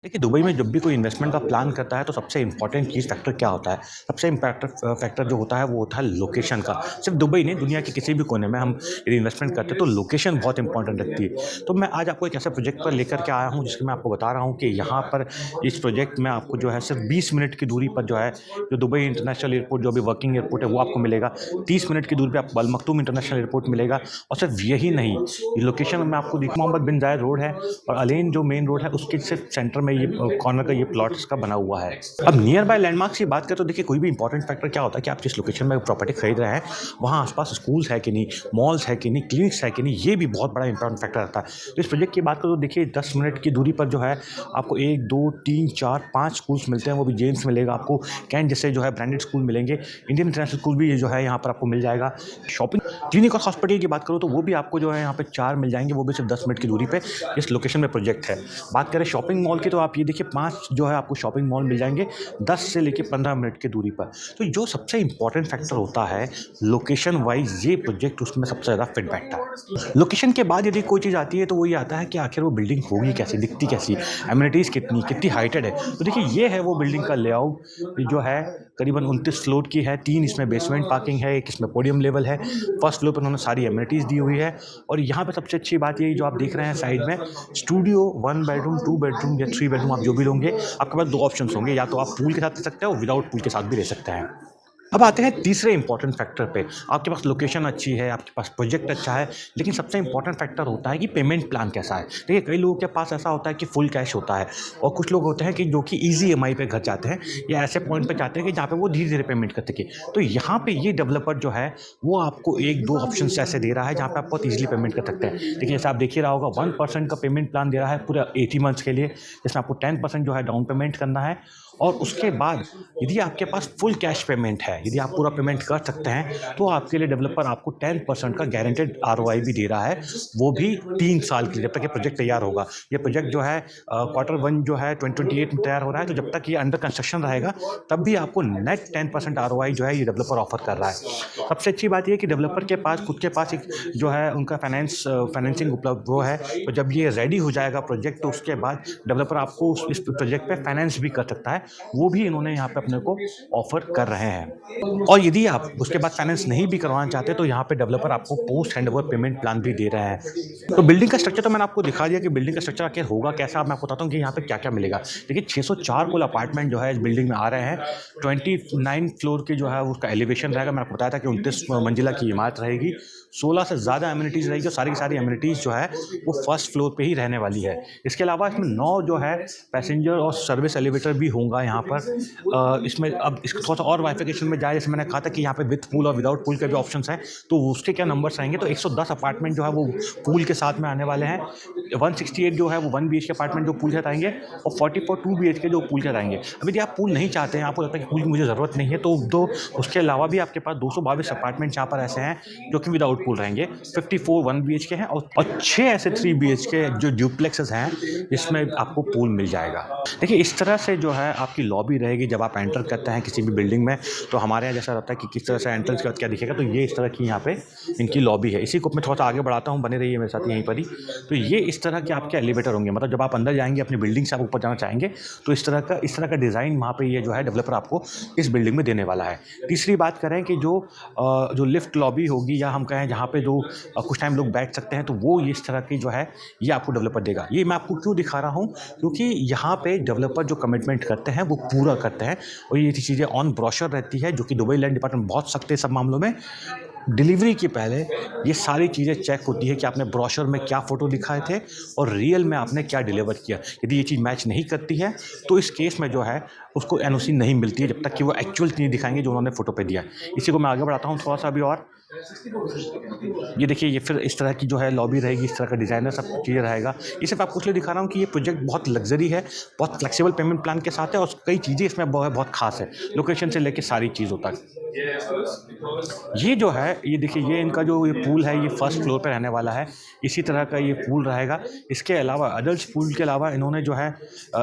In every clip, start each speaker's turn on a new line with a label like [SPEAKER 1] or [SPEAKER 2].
[SPEAKER 1] देखिए, दुबई में जब भी कोई इन्वेस्टमेंट का प्लान करता है तो सबसे इम्पोर्टेंट चीज़ फैक्टर क्या होता है? सबसे फैक्टर जो होता है वो होता है लोकेशन का। सिर्फ़ दुबई नहीं, दुनिया के किसी भी कोने में हम यदि इन्वेस्टमेंट करते हैं तो लोकेशन बहुत इम्पोर्टेंट रखती है। तो मैं आज आपको एक ऐसे प्रोजेक्ट पर लेकर के आया हूँ जिसमें मैं आपको बता रहा हूँ कि यहाँ पर इस प्रोजेक्ट में आपको जो है सिर्फ़ 20 मिनट की दूरी पर जो है, जो दुबई इंटरनेशनल एयरपोर्ट जो अभी वर्किंग एयरपोर्ट है वो आपको मिलेगा। 30 मिनट की दूरी पे आपको अल मखतूम इंटरनेशनल एयरपोर्ट मिलेगा और सिर्फ़ यही नहीं, ये लोकेशन मैं आपको मोहम्मद बिन जायद रोड है और अलेन जो मेन रोड है उसके सिर्फ़ सेंटर में ये कॉर्नर का ये प्लॉट इसका बना हुआ है। अब नियर बाय लैंडमार्क्स की बात करें तो देखिए, कोई भी इंपॉर्टेंट फैक्टर क्या होता है कि आप जिस लोकेशन में प्रॉपर्टी खरीद रहे हैं, वहाँ आस-पास स्कूल्स है कि नहीं, मॉल्स है कि नहीं, क्लिनिक्स है कि नहीं, ये भी बहुत बड़ा इंपॉर्टेंट फैक्टर रहता है। तो इस प्रोजेक्ट की बात करूँ तो देखिए, 10 मिनट की दूरी पर जो है आपको 1, 2, 3, 4, 5 स्कूल्स मिलते हैं, वो भी जेम्स मिलेगा आपको, कैंट जैसे जो है ब्रांडेड स्कूल मिलेंगे, इंडियन इंटरनेशनल स्कूल भी ये जो है यहाँ पर आपको मिल जाएगा। शॉपिंग क्लिनिक और हॉस्पिटल की बात करूँ तो वो भी आपको जो है यहाँ पे 4 मिल जाएँगे, वो भी सिर्फ 10 मिनट की दूरी पे इस लोकेशन में प्रोजेक्ट है। बात करें शॉपिंग मॉल की तो आप ये देखिए, 5 जो है आपको शॉपिंग मॉल मिल जाएँगे 10 से लेके 15 मिनट की दूरी पर। तो जो सबसे इम्पोर्टेंट फैक्टर होता है लोकेशन वाइज़, ये प्रोजेक्ट उसमें सबसे ज़्यादा फिट बैठता है। लोकेशन के बाद यदि कोई चीज़ आती है तो वो ये आता है कि आखिर वो बिल्डिंग होगी कैसी, दिखती कैसी, एमिनिटीज़ कितनी, कितनी हाइटेड है। तो देखिए, ये है वो बिल्डिंग का लेआउट जो है, करीबन 29 फ्लोर की है, 3 इसमें बेसमेंट पार्किंग है, 1 इसमें पोडियम लेवल है। फर्स्ट फ्लोर पे उन्होंने सारी एमिनिटीज़ दी हुई है और यहाँ पे सबसे अच्छी बात ये जो आप देख रहे हैं साइड में, स्टूडियो 1 बेडरूम, 2 बेडरूम या 3 बेडरूम आप जो भी लोगे, आपके पास 2 ऑप्शंस होंगे, या तो आप पूल के साथ ले सकते हो, विदाउट पूल के साथ भी ले सकते हैं। अब आते हैं तीसरे इंपॉर्टेंट फैक्टर पे। आपके पास लोकेशन अच्छी है, आपके पास प्रोजेक्ट अच्छा है, लेकिन सबसे इंपॉर्टेंट फैक्टर होता है कि पेमेंट प्लान कैसा है। देखिए, कई लोगों के पास ऐसा होता है कि फुल कैश होता है और कुछ लोग होते हैं कि जो कि ईज़ी ईएमआई पे घर चाहते हैं या ऐसे पॉइंट पे चाहते हैं कि जहाँ पे वो धीरे-धीरे पेमेंट कर सकें। तो यहाँ पे ये डेवलपर जो है, वो आपको 1-2 ऑप्शंस ऐसे दे रहा है जहाँ पे आप बहुत ईज़िली पेमेंट कर सकते हैं। देखिए, जैसे आप देख ही रहा होगा, 1% का पेमेंट प्लान दे रहा है पूरा 80 मंथ्स के लिए, जिसमें आपको 10% जो है डाउन पेमेंट करना है और उसके बाद यदि आपके पास फुल कैश पेमेंट है, यदि आप पूरा पेमेंट कर सकते हैं, तो आपके लिए डेवलपर आपको 10% का गारंटेड आरओआई भी दे रहा है, वो भी 3 साल के लिए, जब तक ये प्रोजेक्ट तैयार होगा। ये प्रोजेक्ट जो है क्वार्टर 1 जो है 2028 में तैयार हो रहा है, तो जब तक ये अंडर कंस्ट्रक्शन रहेगा, तब भी आपको नेट 10% आरओआई जो है ये डेवलपर ऑफर कर रहा है। सबसे अच्छी बात ये है कि डेवलपर के पास खुद के पास एक जो है उनका फाइनेंसिंग उपलब्ध वो है, तो जब ये रेडी हो जाएगा प्रोजेक्ट, तो उसके बाद डेवलपर आपको उस इस प्रोजेक्ट पे फाइनेंस भी कर सकता है, वो भी इन्होंने यहाँ पे अपने को ऑफर कर रहे हैं। और यदि आप उसके बाद फाइनेंस नहीं भी करवाना चाहते तो यहाँ पे डेवलपर आपको पोस्ट हैंडओवर पेमेंट प्लान भी दे रहे हैं। तो बिल्डिंग का स्ट्रक्चर तो मैंने आपको दिखा दिया कि बिल्डिंग का स्ट्रक्चर आखिर होगा कैसा। अब मैं आपको बताता हूँ कि यहाँ पे क्या-क्या मिलेगा। देखिए, 604 कुल अपार्टमेंट जो है इस बिल्डिंग में आ रहे हैं। 29 फ्लोर की जो है उसका एलिवेशन रहेगा। मैंने आपको बताया था कि 29 मंजिला की इमारत रहेगी। 16 से ज़्यादा एमिनिटीज़ रहेगी और सारी की सारी एमिनिटीज़ जो है वो फर्स्ट फ्लोर पे ही रहने वाली है। इसके अलावा इसमें 9 जो है पैसेंजर और सर्विस एलिवेटर भी होगा यहाँ पर। इसमें अब इसको थोड़ा-सा और बाइफरकेशन में जाए, जैसे मैंने कहा था कि यहाँ पे विथ पूल और विदाउट पूल के भी ऑप्शंस हैं, तो उसके क्या नंबर्स आएँगे, तो 110 अपार्टमेंट जो है वो पूल के साथ में आने वाले हैं। 168 जो है वो 1 बीएचके अपार्टमेंट जो पूल के साथ आएँगे और 44 2 बीएचके जो पूल के साथ आएँगे। अब यदि आप पूल नहीं चाहते हैं, आपको लगता है कि पूल की मुझे ज़रूरत नहीं है, तो उसके अलावा भी आपके पास 222 अपार्टमेंट यहाँ पर ऐसे हैं जो कि विदाउट पूल रहेंगे। 54 1 बीएचके हैं और 6 ऐसे 3 बीएचके जो ड्यूप्लेक्सेस हैं, जिसमें आपको पूल मिल जाएगा। देखिए, इस तरह से जो है आपकी लॉबी रहेगी जब आप एंटर करते हैं किसी भी बिल्डिंग में। तो हमारे यहाँ जैसा रहता है कि किस तरह से एंट्रेंस के बाद क्या दिखेगा, तो ये इस तरह की यहाँ पे इनकी लॉबी है। इसी को मैं थोड़ा-सा आगे बढ़ाता हूँ, बने रहिए मेरे साथ यहीं पर ही। तो ये इस तरह के आपके एलिवेटर होंगे, मतलब जब आप अंदर जाएँगे अपनी बिल्डिंग से आप ऊपर जाना चाहेंगे, तो इस तरह का डिज़ाइन वहाँ पे ये जो है डेवलपर आपको इस बिल्डिंग में देने वाला है। तीसरी बात करें कि जो लिफ्ट लॉबी होगी, या हम कहें जहाँ पे जो कुछ टाइम लोग बैठ सकते हैं, तो वो ये इस तरह की जो है ये आपको डेवलपर देगा। ये मैं आपको क्यों दिखा रहा हूँ, क्योंकि यहाँ पे डेवलपर जो कमिटमेंट करते हैं वो पूरा करते हैं और ये चीज़ें ऑन ब्रोशर रहती है, जो कि दुबई लैंड डिपार्टमेंट बहुत सख्त है सब मामलों में। डिलीवरी के पहले ये सारी चीज़ें चेक होती है कि आपने ब्रोशर में क्या फ़ोटो दिखाए थे और रियल में आपने क्या डिलीवर किया। यदि ये चीज़ मैच नहीं करती है, तो इस केस में जो है उसको एनओसी नहीं मिलती है, जब तक कि वो एक्चुअल नहीं दिखाएँगे जो उन्होंने फ़ोटो पे दिया है। इसी को मैं आगे बढ़ाता हूँ थोड़ा-सा अभी और। ये देखिए, ये फिर इस तरह की जो है लॉबी रहेगी, इस तरह का डिज़ाइनर सब चीज़ें रहेगा। ये सिर्फ़ आपको इसलिए दिखा रहा हूँ कि ये प्रोजेक्ट बहुत लग्ज़री है, बहुत फ्लेक्सिबल पेमेंट प्लान के साथ है और कई चीज़ें इसमें बहुत ख़ास है, लोकेशन से लेके सारी चीज़ों तक। ये जो है, ये देखिए, ये इनका जो ये पूल है, ये फर्स्ट फ्लोर पे रहने वाला है। इसी तरह का ये पूल रहेगा। इसके अलावा अडल्ट्स पूल के अलावा इन्होंने जो है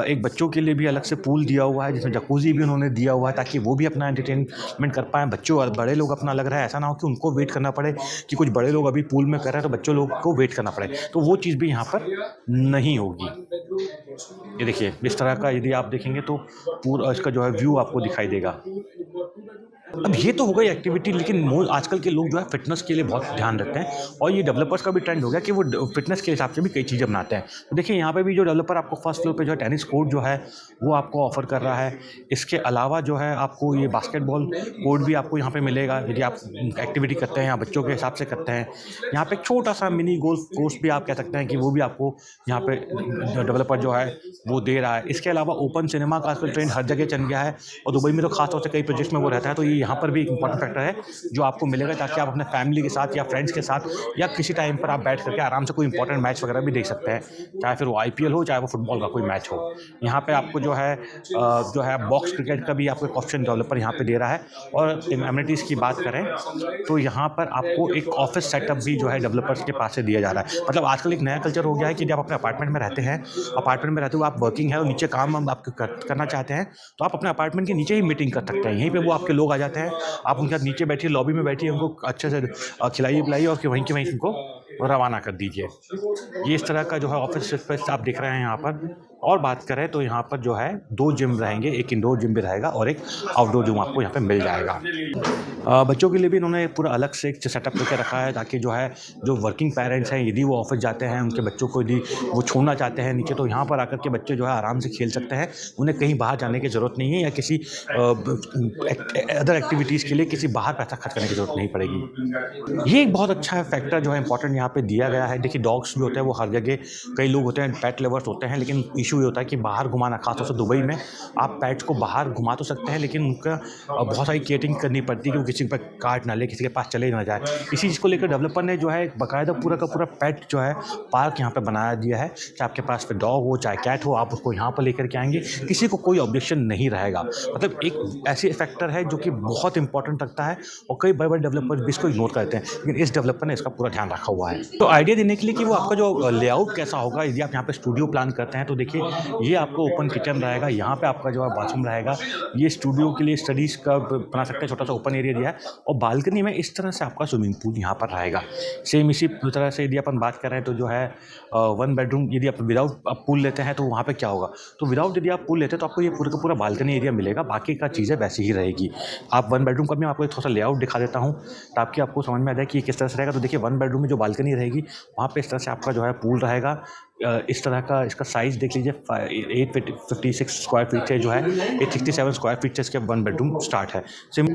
[SPEAKER 1] एक बच्चों के लिए भी अलग से पूल दिया हुआ है, जिसमें जकूज़ी भी उन्होंने दिया हुआ है, ताकि वो भी अपना एंटरटेनमेंट कर पाएँ। बच्चों और बड़े लोग अपना लग रहा है, ऐसा ना हो कि उनको वेट करना पड़े कि कुछ बड़े लोग अभी पूल में कर रहे हैं, तो बच्चों लोग को वेट करना पड़े। तो वो चीज़ भी यहाँ पर नहीं होगी। ये देखिए, इस तरह का यदि आप देखेंगे तो पूरा इसका जो है व्यू आपको दिखाई देगा। अब ये तो हो गई एक्टिविटी, लेकिन आजकल के लोग जो है फ़िटनेस के लिए बहुत ध्यान रखते हैं और ये डेवलपर्स का भी ट्रेंड हो गया कि वो फ़िटनेस के हिसाब से भी कई चीज़ें बनाते हैं। तो देखिए यहाँ पे भी जो डेवलपर आपको फर्स्ट फ्लोर पे जो है टेनिस कोर्ट जो है वो आपको ऑफ़र कर रहा है। इसके अलावा जो है आपको ये बास्केटबॉल कोर्ट भी आपको यहाँ पे मिलेगा यदि आप एक्टिविटी करते हैं या बच्चों के हिसाब से करते हैं। यहाँ पे एक छोटा-सा मिनी गोल्फ कोर्स भी आप कह सकते हैं कि वो भी आपको यहाँ पे डेवलपर जो है वो दे रहा है। इसके अलावा ओपन सिनेमा का आजकल ट्रेंड हर जगह चल गया है और दुबई में तो खास तौर से कई प्रोजेक्ट्स में वो रहता है, तो ये यहाँ पर भी एक इंपॉर्टेंट फैक्टर है जो आपको मिलेगा, ताकि आप अपने फैमिली के साथ या फ्रेंड्स के साथ या किसी टाइम पर आप बैठ करके आराम से कोई इंपॉर्टेंट मैच वगैरह भी देख सकते हैं, चाहे फिर वो आईपीएल हो, चाहे वो फुटबॉल का कोई मैच हो। यहाँ पे आपको जो है बॉक्स क्रिकेट का भी आपको एक ऑप्शन डेवलपर यहाँ पे दे रहा है। और एमिनिटीज़ की बात करें तो यहाँ पर आपको एक ऑफिस सेटअप भी जो है डेवलपर्स के पास से दिया जा रहा है। मतलब आजकल एक नया कल्चर हो गया है कि जब आप अपने अपार्टमेंट में रहते हैं, अपार्टमेंट में रहते हुए आप वर्किंग है और नीचे काम हम आपको करना चाहते हैं, तो आप अपने अपार्टमेंट के नीचे ही मीटिंग कर सकते हैं। यहीं पे वो आपके लोग आ जाते हैं, आप उनके साथ नीचे बैठिए, लॉबी में बैठिए, उनको अच्छे से खिलाइए-पिलाइए और फिर वहीं के वहीं उनको रवाना कर दीजिए। ये इस तरह का जो है ऑफ़िस स्पेस आप देख रहे हैं यहाँ पर। और बात करें तो यहाँ पर जो है 2 जिम रहेंगे, एक इंडोर जिम भी रहेगा और एक आउटडोर जिम आपको यहाँ पे मिल जाएगा। बच्चों के लिए भी इन्होंने पूरा अलग से एक सेटअप करके रखा है, ताकि जो है जो वर्किंग पेरेंट्स हैं यदि वो ऑफ़िस जाते हैं, उनके बच्चों को यदि वो छोड़ना चाहते हैं नीचे, तो यहाँ पर आकर के बच्चे जो है आराम से खेल सकते हैं। उन्हें कहीं बाहर जाने की ज़रूरत नहीं है या किसी अदर एक्टिविटीज़ के लिए किसी बाहर पैसा खर्च करने की ज़रूरत नहीं पड़ेगी। ये एक बहुत अच्छा फैक्टर जो है इंपॉर्टेंट यहाँ पे दिया गया है। देखिए डॉग्स भी होते हैं वो हर जगह, कई लोग होते हैं पेट लवर्स होते हैं, लेकिन इशू ये होता है कि बाहर घुमाना, खासतौर से दुबई में आप पेट्स को बाहर घुमा तो सकते हैं, लेकिन उनका बहुत सारी केयरिंग करनी पड़ती है कि वो किसी पे काट ना ले, किसी के पास चले ना जाए। इसी चीज़ को लेकर डेवलपर ने जो है एक बाकायदा पूरा का पूरा पेट जो है पार्क यहाँ पे बनाया दिया है। चाहे आपके पास फिर डॉग हो चाहे कैट हो, आप उसको यहाँ पर लेकर के आएँगे, किसी को कोई ऑब्जेक्शन नहीं रहेगा। मतलब एक ऐसी फैक्टर है जो कि बहुत इंपॉर्टेंट रखता है और कई बड़े-बड़े डेवलपर भी इसको इग्नोर करते हैं, लेकिन इस डेवलपर ने इसका पूरा ध्यान रखा हुआ है। तो आइडिया देने के लिए कि वो आपका जो लेआउट कैसा होगा, यदि आप यहाँ पे स्टूडियो प्लान करते हैं तो देखिए ये आपको ओपन किचन रहेगा, यहाँ पे आपका जो है बाथरूम रहेगा। ये स्टूडियो के लिए स्टडीज़ का बना सकते हैं, छोटा-सा ओपन एरिया दिया है और बालकनी में इस तरह से आपका स्विमिंग पूल यहाँ पर रहेगा। सेम इसी तरह से यदि अपन बात करें तो जो है 1 बेडरूम यदि आप विदाउट पूल लेते हैं तो वहाँ पे क्या होगा? तो विदाउट यदि आप पूल लेते हैं तो आपको ये पूरा का पूरा बालकनी एरिया मिलेगा, बाकी का चीज़ें वैसी ही रहेगी। आप 1 बेडरूम का भी मैं आपको थोड़ा-सा लेआउट दिखा देता हूँ, ताकि आपको समझ में आ जाए कि ये किस तरह से रहेगा। तो देखिए 1 बेडरूम में जो बालकनी रहेगी, वहाँ पे इस तरह से आपका जो है पूल रहेगा। इस तरह का इसका साइज़ देख लीजिए, 856 स्क्वायर फीट से जो है 867 स्क्वायर फीट से इसके 1 बेडरूम स्टार्ट है। सिम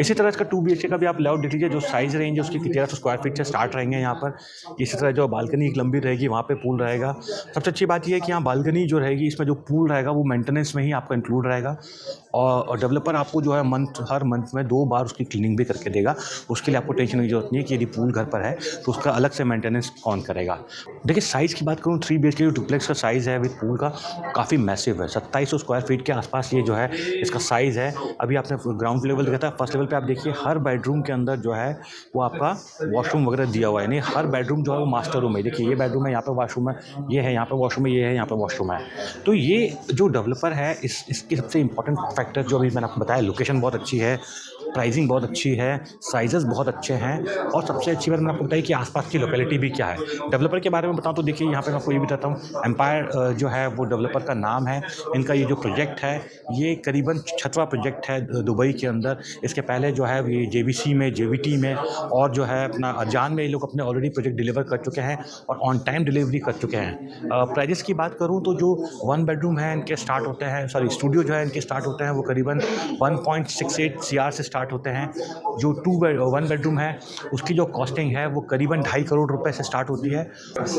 [SPEAKER 1] इसी तरह इसका 2 बीएचके का भी आप लेआउट देख लीजिए, जो साइज़ रेंज है उसकी 1300 स्क्वायर फीट से स्टार्ट रहेंगे यहाँ पर। इसी तरह जो बालकनी एक लंबी रहेगी, वहाँ पे पूल रहेगा। सबसे अच्छी बात ये है कि यहाँ बालकनी जो रहेगी, इसमें जो पूल रहेगा वो मेंटेनेंस में ही आपका इंक्लूड रहेगा और डेवलपर आपको जो है हर मंथ में 2 बार उसकी क्लीनिंग भी करके देगा। उसके लिए आपको टेंशन की ज़रूरत नहीं है कि यदि पूल घर पर है तो उसका अलग से मेंटेनेंस कौन करेगा। देखिए साइज़ की बात करूँ, 3 बीएचके जो डुप्लेक्स का साइज़ है विद पूल का, काफ़ी मैसिव है। 2700 स्क्वायर फीट के आसपास ये जो है इसका साइज़ है। अभी आपने ग्राउंड लेवल देखा था, फर्स्ट लेवल पे आप देखिए हर बेडरूम के अंदर जो है वो आपका वॉशरूम वगैरह दिया हुआ है। यानी हर बेडरूम जो है वो मास्टर रूम है। देखिए ये बेडरूम है, यहाँ पे वॉशरूम है, ये है यहाँ पे वॉशरूम है, ये है यहाँ पे वॉशरूम है। तो ये जो डेवलपर है इसकी सबसे इंपॉर्टेंट फैक्टर जो अभी मैंने आपको बताया, लोकेशन बहुत अच्छी है, प्राइसिंग बहुत अच्छी है, साइज़ेज़ बहुत अच्छे हैं और सबसे अच्छी बात मैंने आपको बताई कि आसपास की लोकेलिटी भी क्या है। डेवलपर के बारे में बताऊँ तो देखिए यहाँ पे मैं आपको ये भी बताता हूँ, एम्पायर जो है वो डेवलपर का नाम है। इनका ये जो प्रोजेक्ट है ये करीबन 6वां प्रोजेक्ट है दुबई के अंदर। इसके पहले जो है ये जेवीसी में, जेवीटी में और जो है अपना अरजान में ये लोग अपने ऑलरेडी प्रोजेक्ट डिलीवर कर चुके हैं और ऑन टाइम डिलीवरी कर चुके हैं। प्राइजेस की बात करूँ तो जो 1 बेडरूम है इनके स्टार्ट होते हैं, स्टूडियो जो है इनके स्टार्ट होते हैं वो करीबन 1.68 सीआर से स्टार्ट होते हैं। जो 1 बेडरूम है उसकी जो कॉस्टिंग है वो करीबन 2.5 करोड़ रुपए से स्टार्ट होती है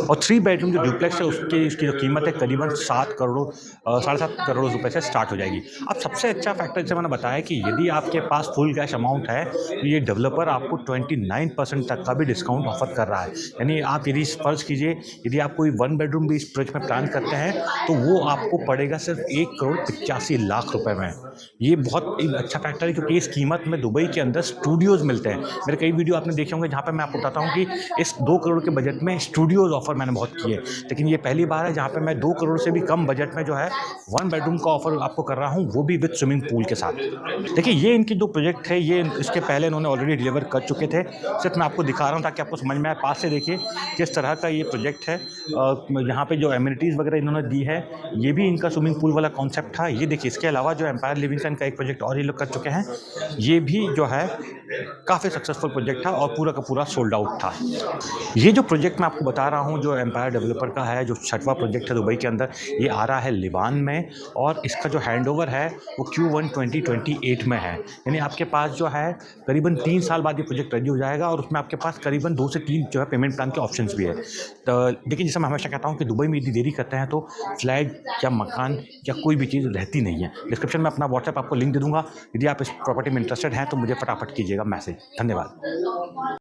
[SPEAKER 1] और 3 बेडरूम जो डुप्लेक्स है उसकी जो कीमत है करीबन 7.5 करोड़ रुपए से स्टार्ट हो जाएगी। अब सबसे अच्छा फैक्टर जैसे मैंने बताया कि यदि आपके पास फुल कैश अमाउंट है तो ये डेवलपर आपको 29% तक का भी डिस्काउंट ऑफर कर रहा है। यानी आप यदि फर्ज कीजिए यदि आप कोई 1 बेडरूम भी इस प्रोजेक्ट में प्लान करते हैं तो वो आपको पड़ेगा सिर्फ 1 करोड़ 85 लाख रुपए में। ये बहुत एक अच्छा फैक्टर है क्योंकि इस कीमत में में दुबई के अंदर स्टूडियोज़ मिलते हैं। मेरे कई वीडियो आपने देखे होंगे जहाँ पे मैं आपको बताता हूँ कि इस 2 करोड़ के बजट में स्टूडियोज़ ऑफ़र मैंने बहुत किए। लेकिन ये पहली बार है जहाँ पे मैं 2 करोड़ से भी कम बजट में जो है 1 बेडरूम का ऑफ़र आपको कर रहा हूँ, वो भी विद स्विमिंग पूल के साथ। देखिए, ये इनकी जो प्रोजेक्ट है, ये इसके पहले इन्होंने ऑलरेडी डिलीवर कर चुके थे। सिर्फ़ मैं आपको दिखा रहा हूँ ताकि आपको समझ में आए। पास से देखिए किस तरह का ये प्रोजेक्ट है। यहाँ पे जो एमिनिटीज़ वगैरह इन्होंने दी है, ये भी इनका स्विमिंग पूल वाला कॉन्सेप्ट था। ये देखिए, इसके अलावा जो एम्पायर लिविंगस्टन का एक प्रोजेक्ट और ये लोग कर चुके हैं, ये भी जो है काफ़ी सक्सेसफुल प्रोजेक्ट था और पूरा का पूरा सोल्ड आउट था। ये जो प्रोजेक्ट मैं आपको बता रहा हूँ, जो एम्पायर डेवलपर का है, जो 6वां प्रोजेक्ट है दुबई के अंदर, ये आ रहा है लिबान में और इसका जो हैंडओवर है, वो Q1 2028 में है। यानी आपके पास जो है करीबन 3 साल बाद ये प्रोजेक्ट रेडी हो जाएगा और उसमें आपके पास करीबन 2 से 3 जो है पेमेंट प्लान के ऑप्शंस भी है। तो देखिए, जैसे मैं हमेशा कहता हूँ कि दुबई में इतनी देरी करते हैं तो फ्लैट या मकान या कोई भी चीज़ रहती नहीं है। डिस्क्रिप्शन में अपना व्हाट्सएप आपको लिंक दे दूँगा। यदि आप इस प्रॉपर्टी में इंटरेस्टेड हैं तो मुझे फटाफट कीजिएगा मैसेज। धन्यवाद।